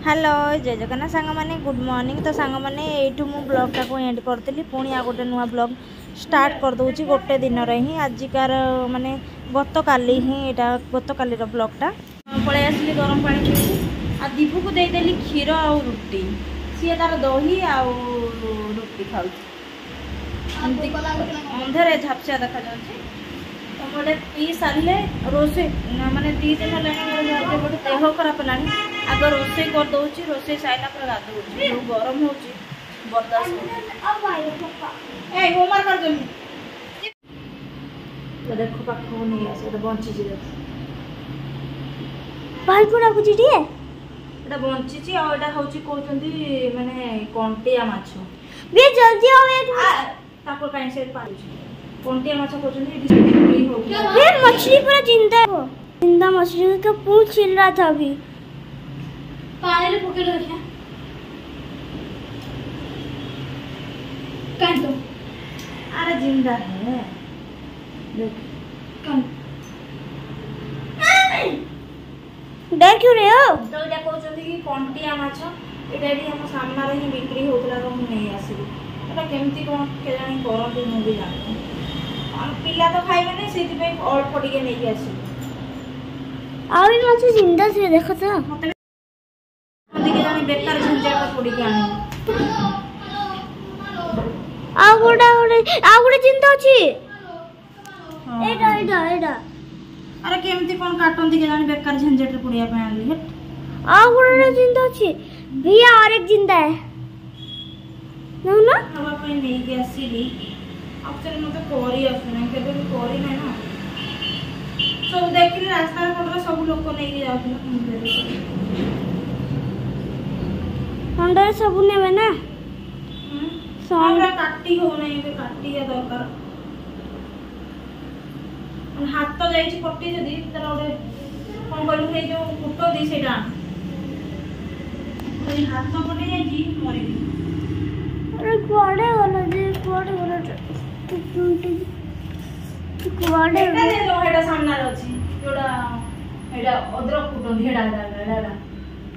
Hello जय जगन्नाथ सांग माने गुड मॉर्निंग। तो सांग माने एठू मु ब्लॉग को एंड करतली पुणी आ गोटे नुआ ब्लॉग स्टार्ट कर दूची गोटे दिन ही आजिकार माने गत काली ही एटा गत काली रो ब्लॉगटा पळे आसली गरम पानी आ दीपू को दे देली क्षीर आ रुटी सी तार दही आ रुटी खाउ अंधेरे झापसा देखा जाउची मोटे पी सारे रोसे माने 2 दिन है गोटे देह खराब है आग रोसे कर दौची रोसे साइला पर गाधो गरम हो बर्दाश्त देखो पाख नहीं आसे बंची पालपुरा बुझिए एटा बंची आ एटा होची कहउचंदी माने कंटिया माछ बे जल्दी आवे ताको काई से पालुची कंटिया माछ कहउचंदी बिक्री हो बे मछली पूरा जिंदा है जिंदा मछली का पूंछ छिल रहा था अभी पानी ले पकड़ लो क्या कान तो अरे जिंदा है देख कान डर क्यों रहे हो तो एटा कहउचंदी कि कंटिया माछ एटा भी हम सामना रे ही बिक्री होतला तो हम नहीं आसीबी एटा केमती कोन केजानी करंती मु भी जानि हम पिला तो खाइबे नै सेति पे अल्प टिके नै के आसी आ भी माछ जिंदा से देखो तो मते दिके जानि बेकार झंझट का पड़ी के आनी आ गुडा जिंदा अछि एडा अरे केमती कोन काटन दिके जानि बेकार झंझट रे पड़िया पे आली हट आ गुडा जिंदा अछि भैया और एक जिंदा है ना हवा पे नहीं के आसीली अब चल मते कोरी आसने केबे भी कोरी नै ना सब देखिले रास्ता पर सब लोग को नहीं के जाउछन अंदर सब नेबे ना हमरा काटी हो नहीं बे काटी या दरकार हाथ तो जाई छी कटी जदी तर ओडे कोन करू हे जो कुटो दी सेटा ओई हाथ तो कटी जाई छी मरि अरे कुआडे वाला कुआडे एटा दे जो हेडा सामने अछि जोडा हेडा अदरक कुटो हेडा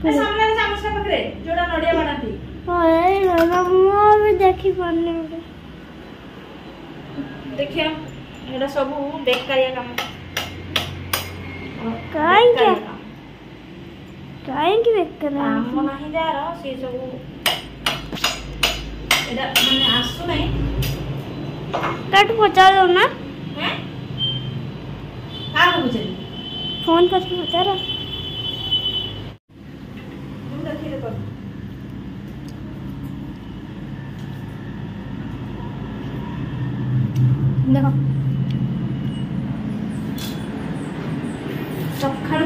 ए सामने रे चामच का पकरे जोडा नडिया बाडाती हाय ना मो भी देखि पाने देखिया एटा सब बेकारिया काम काहे की बेकार काम नाही जार से सब एटा माने आसु नाही कट पहुंचा दो ना हैं का बुझली फोन पर बता रहा हम देखि रे कर देखो सखाळु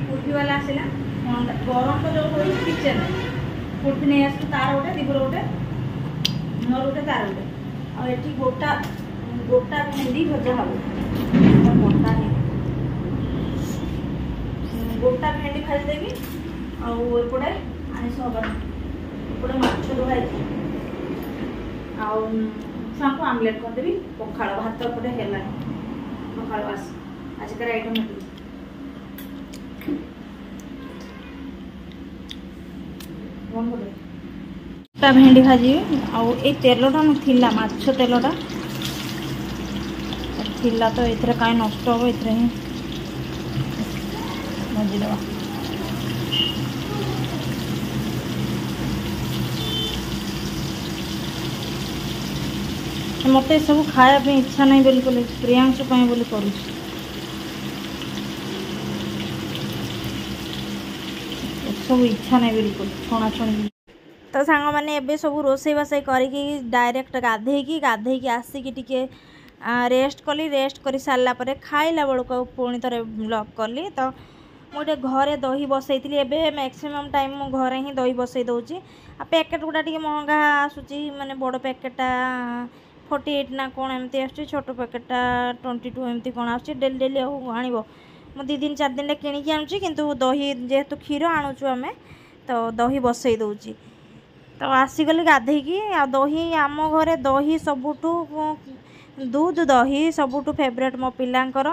कुर्ती वाला आसिला गरम तो जो होई किचन कुर्ती नहीं आसु तार ओटे दिबुर ओटे मोर ओटे तार ओटे आ एठी गोटा भेंडी भजा हबो गोटा भेंडी भाज देबी आ एपटे आइस हबा एपटे माछ धोई आ साको आमलेट कर देबी पखाळ भात एपटे हेला पखाळ बास आज कर आइटम है गोटा भेंडी भाजी आउ ए तेलटा थिला माछ तेलटा थिला तो एथरे काई नष्ट हो एथरे ही भाजी देवा मत सब खाया इच्छा नहीं बोली प्रियांशु बोली करूँ सब इच्छा नहीं बिल्कुल छणाछणी तो सांग मैंने एबे सब रोसे बासे करके डायरेक्ट गाधे आसिकी टिके रेस्ट कली रेस्ट कर सारा पर खाइला बेलू पुणी थे ब्लॉग कली तो मुझे घरे दही बसई एबे मैक्सिमम टाइम मु घरे ही दही बसई दूची आ पैकेट गुड़ा टिके महंगा आसूची माने बड़ पैकेटा 48 ना कौन एमती आस छोट पैकेटा 22 एमती कौन आस डेली डेली आण मु 2 दिन 4 दिन किणिकी आनुची किंतु दही जेहेतु क्षीर आणुचु आमे तो दही बसई दूची तो आसीगली गाधेकी आ दही आम घरे दही सबुठू दूध दही सबुठू फेवरेट मो पिलांकर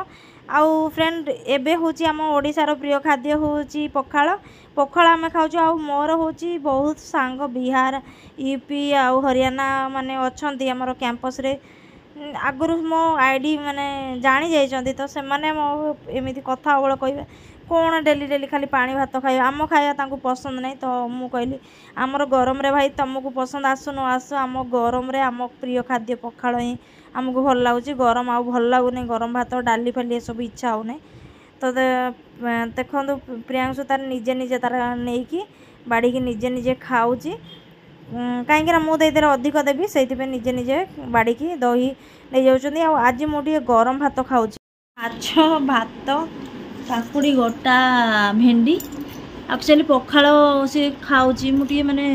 आउ फ्रेंड एबे होची आम ओडिशार प्रिय खाद्य होची पखाल। पखाल आम खाऊँ। आउ मोर होची बहुत सांग बिहार यूपी आउ हरियाणा माने अच्छी आमर कैंपस रे आगुरी मो आईडी माने जानी जाइछंती तो से माने मो एमिति कथा बळ कहबे कौन डेली डेली खाली पानी भात खाइबा आम खाइबा तांको पसंद नहीं। तो मु कहली आमर गरम रे भाई तुमको पसंद आसु न आसु आम गरम रे आम प्रिय खाद्य पखाल ही आमको भल लगुच। गरम आउ भल लगुनि गरम भात डाली फाली सब इच्छा हो नहीं। तो देखो प्रियांशु तार निजे निजे तार नहीं बाड़ी की निजे निजे खाऊँगी कहीं मुझे अधिक देवी से निजे निजे बाड़ी की दही नहीं जाऊँगी। आज मुझे गरम भात खाऊँ माछ भात काकुड़ी गोटा भेंडी एक्चुअली पखाल से खाऊँ मुझे माने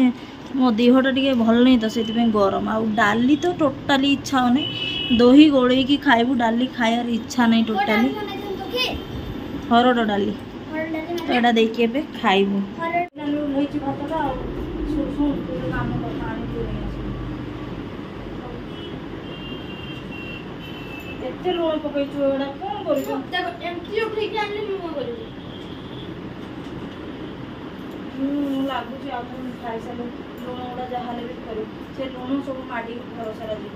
मो देहटा टे भल नहीं तो से गरम आउ डाली तो टोटाली इच्छा हो नहीं। दही गोले की खाइबू डाली खायार इच्छा नहीं टोटाली हरड़ डाली तो यहाँ देखिए खाइबू एते लुण पकईचु एडा कोन करिसु एमटी उठेकी आनले लुण करिसु लागुची आ तुम खाइ साले लुण उडा जहाले भी करू से लुण सब माडी घर सारा जी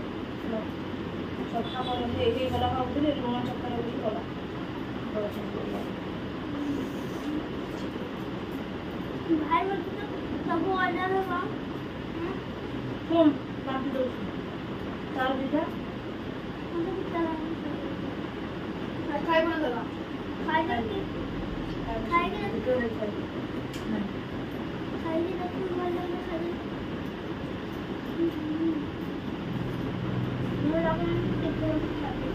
सफा कर हे गला खाउतले लुण चक्कर भी गला भाई बोलते सब ऑर्डर होगा कौन बाकी दो तार दीदा खाई बना दगा खाई करके खाई के खाई के तो वाला खाई वो लगा कितने खाते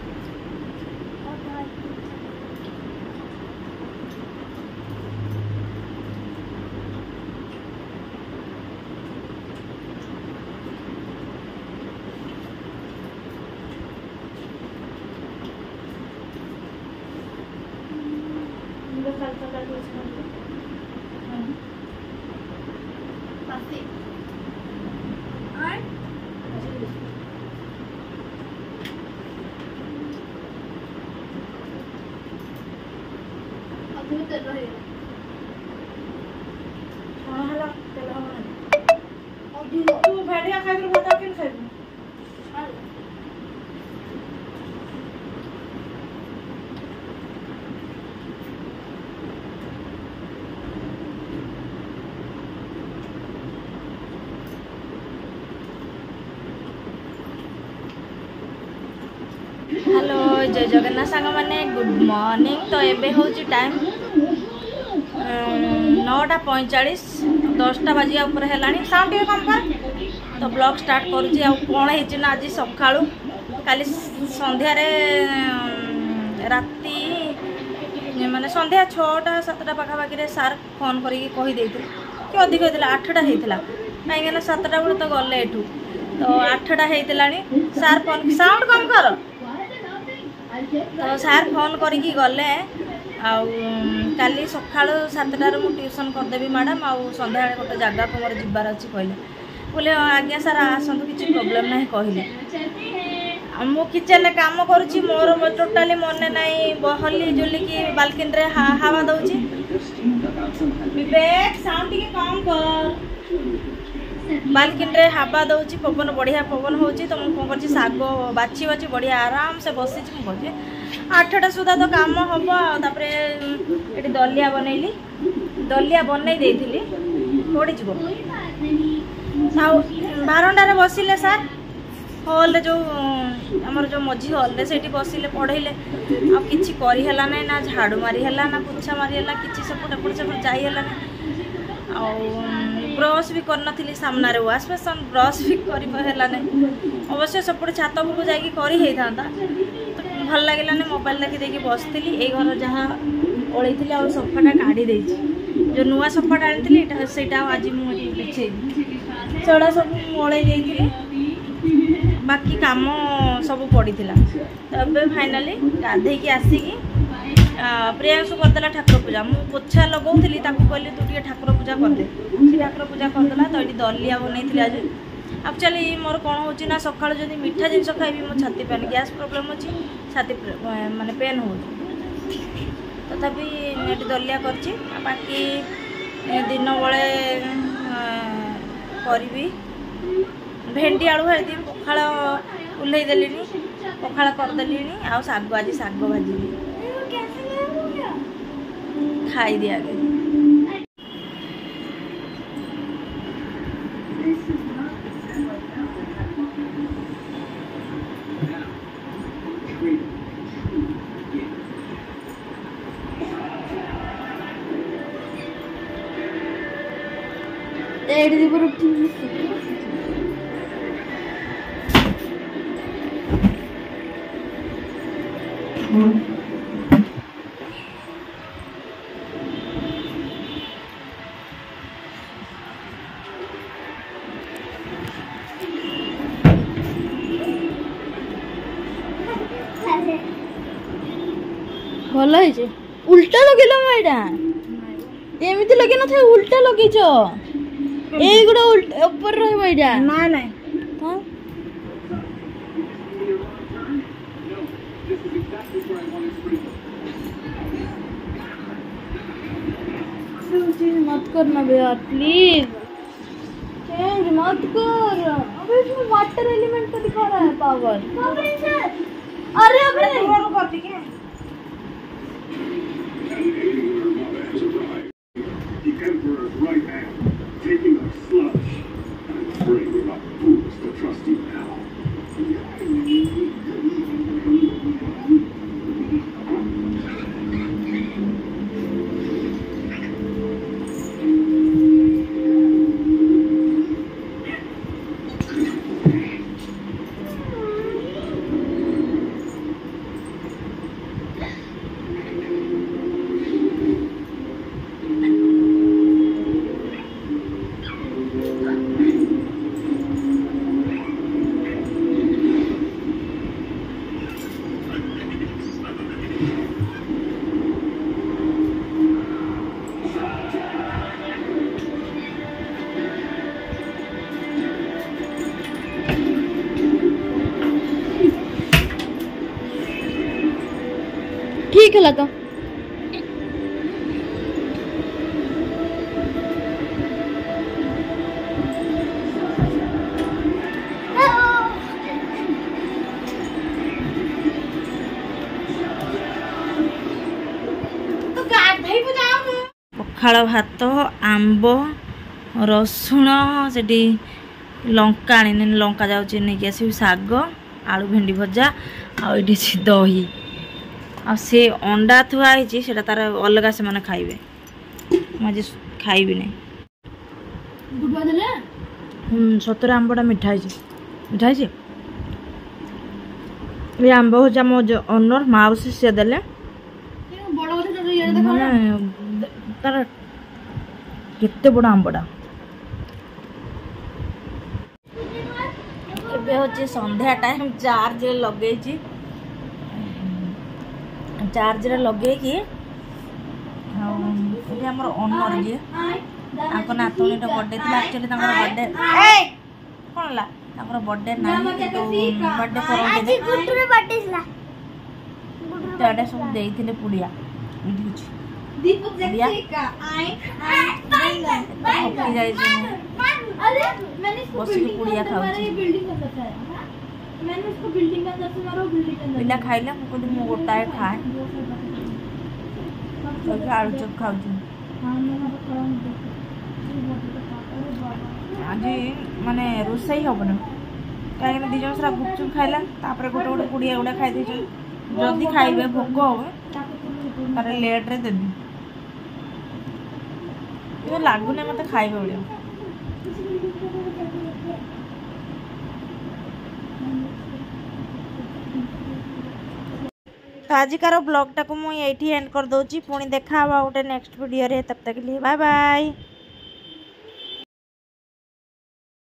और तू भेड़िया खाइबू बता केन खाइबू हेलो जय जगन्नाथ सांग मैंने गुड मॉर्निंग। तो एबे होची टाइम 9:45 10टा बाजिया ऊपर है साउंड टे कम कर तो ब्लॉग स्टार्ट करुँची। आ कौन है आज सकाळू काली संध्या राति माने संध्या 6टा 7टा पाखापाखि सार फोन करके कि अधिक होता 8टा होता कहीं 7टा बेले तो गले एठू तो 8टा होता सार फोन साउंड कम कर तो सार फोन करके गले काली सका 7टार मु ट्यूशन करदेवी मैडम आउ संध्या गोटे जगह को मोर जबार अच्छी कहले बोले आज्ञा सार आसतु किसी प्रोब्लेम ना कहले मु किचन में काम करुँची मोर टोटाली मन ना हली जुलिकी बाल्कनी रे हावा दौची विवेक साउंड कम कर बाल्कनी रे हावा दौची पवन बढ़िया पवन होची तो मुझे कौन कर साग बाछी बाछी बढ़िया आराम से बसी मुझे 8टा सुधा तो काम हम ये दलिया बनैली दलिया बनई देली पड़ी बारंडारे बसिले सार हॉल जो आमर जो मझी हॉल से बसिले पढ़ेले आ किछि करी हला नै ना झाड़ू मारी हला ना पोछा मारी हला किछि सेपट एपट सेपट जाई हला ना आ ब्रश भी करनथिली सामने वाश बेसन ब्रश भी करी हला नै अवश्य सेपट छात उपरको जाई करी हेई थांता भल लगे मोबाइल देखी देखी बसती ये घर जहाँ ओलैली आ सफाटा काढ़ी देछि जो नुआ सफाटा आनी से आज मुझे बिछे सेटा सब ओलै बाकी काम सब पड़ी तो फाइनाली गाधेकी आसिकी प्रियांशु करदेला ठाकुर पूजा मु पोछा लगौली कहली तू टे ठाकुर पूजा करदे ठाकुर पूजा करदेला तो ये दलिया बनई आज एक्चुअली मोर कौन होची ना सकाळ जदि मीठा जिनस खाइबी मो छाती पेन गैस प्रॉब्लम अच्छी छाती माने पेन हो तथापि ये दलिया करची बाकी दिन बेले करी भेंडी आलू भाजी पखाड़ उल्लई देली पखाड़ करदेली आ शाग आज शाग भाजी खाई दिया आगे भल है उल्टा लगे मैडा एमती लगे न थे उल्टा लगे ये गुड़ा उल्टा ऊपर रही एटा ना ना मत करना भैया प्लीज चेंज मत कर। अबे इसमें वाटर एलिमेंट का दिखा रहा है पावर। अरे अबे ठीक है तो पखाड़ भात आंब रसुण से लंका आनी लंका जाऊँगी नहीं आस शाग आलू भेंडी भजा आठी दही आ से अंडा थुआई से तार अलग से मैंने खाइबे मुझे खाइबी नहीं सतरे आंबटा मिठा मिठा ये आंब हूँ आम ओनर माउसी सी देले तार केते बड़ आंबटा हूँ संध्या टाइम चार्ज लगे चार्ज लगे आमर ओनर जी नातुणीटा बर्थडे थी एक्चुअली बर्थडे कौन है बर्थडे ना बर्थडे करते सब देते पुड़िया बसिक पुड़िया खाऊ पिला खाइले मुझे मु गोटाए खाए आलू चप खाऊ आज माने रोसई हम ना कहीं दिज सारा गुपचुप खाइला गोटे गोटे पुड़िया गुड़ा खाई जदि खाइबे भोक हम तार लेट रे देवी लगुनि मत खाइबे भाई तो आजिकार ब्लॉग टाक मुझे एंड कर दूची पुणी देखा गोटे नेक्स्ट वीडियो रे तब तक लिए बाय बाय।